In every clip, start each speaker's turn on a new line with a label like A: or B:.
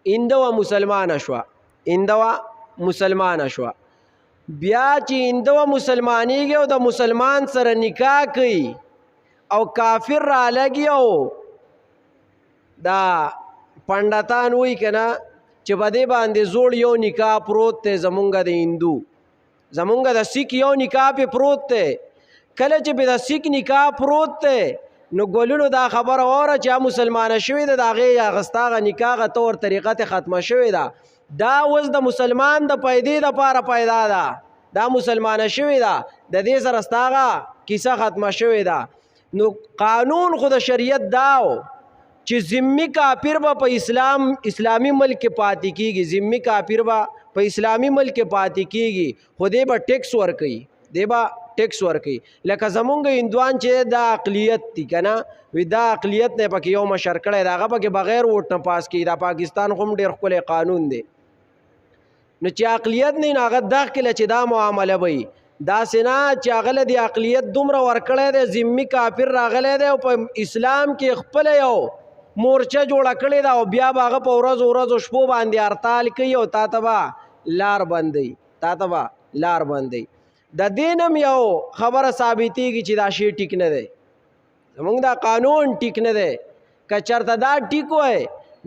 A: هندوه مسلمانه شوه، هندوه مسلمانه شوه. بیا چې هندوه مسلمانېږي او د مسلمان سره نکاح کوي او کافر را لګي او دا پنډتان وایي که نه چې په دې باندې زوړ یو نکاح پروت دی زمونږ د هندو، زمونږ د سیک یو نکاح پې پروت دی. کله چې پې د سیک نکاح پروت دی نو ګلونو دا خبره واوره چې مسلمانه شوې ده، د هغې اخسته هغه نکاح هغه طور طریقه تې ختمه شوې ده. دا اوس د مسلمان د پیدې دپاره پیدا ده، دا مسلمانه شوې ده، د دې سره ستا هغه کیسه ختمه شوې ده. نو قانون خو د شریعت دا و چې ذمي کافر به په اسلامي ملک کې پاتې کېږي، ذمي کافر به په اسلامي ملک کې پاتې کېږي، خو دی به ټیکس ورکوي، دی به ټیکس ورکوي. لکه زمونږ هندوان چې دا اقلیت دي که نه، وي دا اقلیت نه پکې یو مشر کړی دی، هغه پکې بغیر ووټ نه پاس کېږي. دا پاکستان خو هم ډېر ښکلی قانون دی. نو چې اقلیت نه هغه داخله چې دا معامله به وي، داسې نه چې هغه له دې اقلیت دومره ورکړی دی، ذمي کافر راغلی دی او په اسلام کې خپله یو مورچه جوړه کړې ده او بیا به هغه په ورځو شپو باندې هرتال کوي او تا ته به لار بندوي، تا ته به لار بندوي. د دې نه هم یو خبره ثابتېږي چې دا شی ټیک نه دی، زمونږ دا قانون ټیک نه دی. که چېرته دا ټیک وای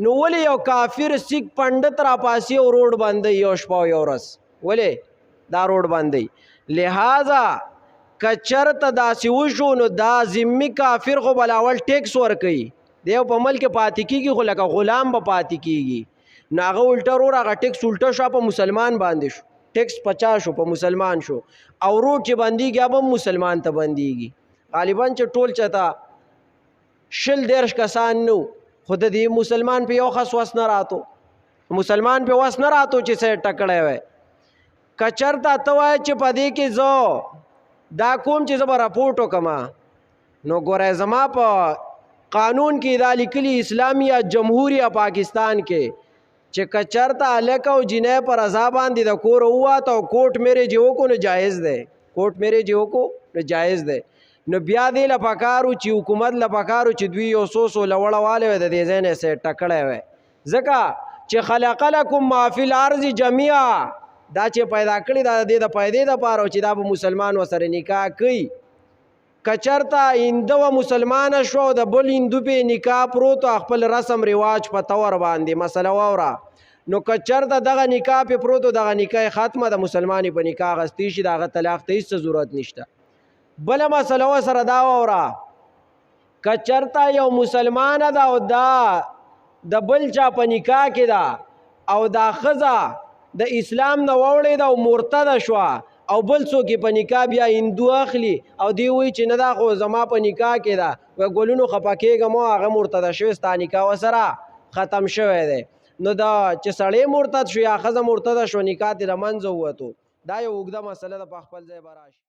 A: نو ولې یو کافر سیک پنډت راپاسي او روډ بندوي یو شپه او یو ورځ، ولې دا روډ بندوي؟ لہذا که چېرته داسې وشو نو دا ذمي کافر خو بلاول ټیکس ورکوي، دیو په ملک پاتې کېږي خو لکه غلام به پاتې کېږي. نو هغه الټه رور هغه ټیکس الټه شو په مسلمان باندې شو، ټیکس 50 شو په مسلمان شو، او روډ چې بندېږي هغه هم مسلمان ته بندېږي. غالبا چې ټول چېته 20-30 کسان نو خو د دې مسلمان په یو خس وس نه راتو، مسلمان په وس نه راتو چې سې ټکړی وی. که چېرته ته وایې چې په دې کې زه دا کوم چې زه به راپورټ وکړم، نو ګوره زما په قانون کې دا لیکلي اسلامیه جمهوریه پاکستان کې چې که چېرته هلک او جنۍ په رضا باندې د کوره ووته او کوټ میرج یې وکړو نو جایز دی، کوټ میرج یې وکړو نو جایز دی. نو بیا دې له پکارو چې حکومت له پکارو چې دوی یو څو لوړه والی وی د دې ځای نه یې ټکړی وی، ځکه چې خلق لکم ما فی الارض جمیعا، دا چې پیدا کړي دا د دې د پیدې دپاره چې دا به مسلمان ورسره نکاح کوي. که چېرته هندو مسلمانه شو د بل هندو پې نکاح پروت او خپل رسم رواج په طور باندې مسله واوره، نو که چېرته دغه نکاح پې پروت او دغه نکاح ختمه د مسلمانې په نکاح اخیستی شي، د هغه طلاق ته هېڅ ضرورت نشته. بله مسله ورسره دا واوره، که چېرته یو مسلمانه ده او دا د بل چا په نکاح کې ده او دا ښځه د اسلام نه واوړې ده او مرتده شوه او بل څوک په نکاح بیا هندو اخلي او دی وایي چې نه دا خو زما په نکاح کې ده، وایي ګلونو خفه کېږم او هغه مرتده شوې ستا نکاح ورسره ختم شوی دی. نو دا چې سړی مرتد شو یا ښځه مرتده شو نکاح ترې له منځه ووتو، دا یو اوږده مسله ده، په خپل ځای به راشي.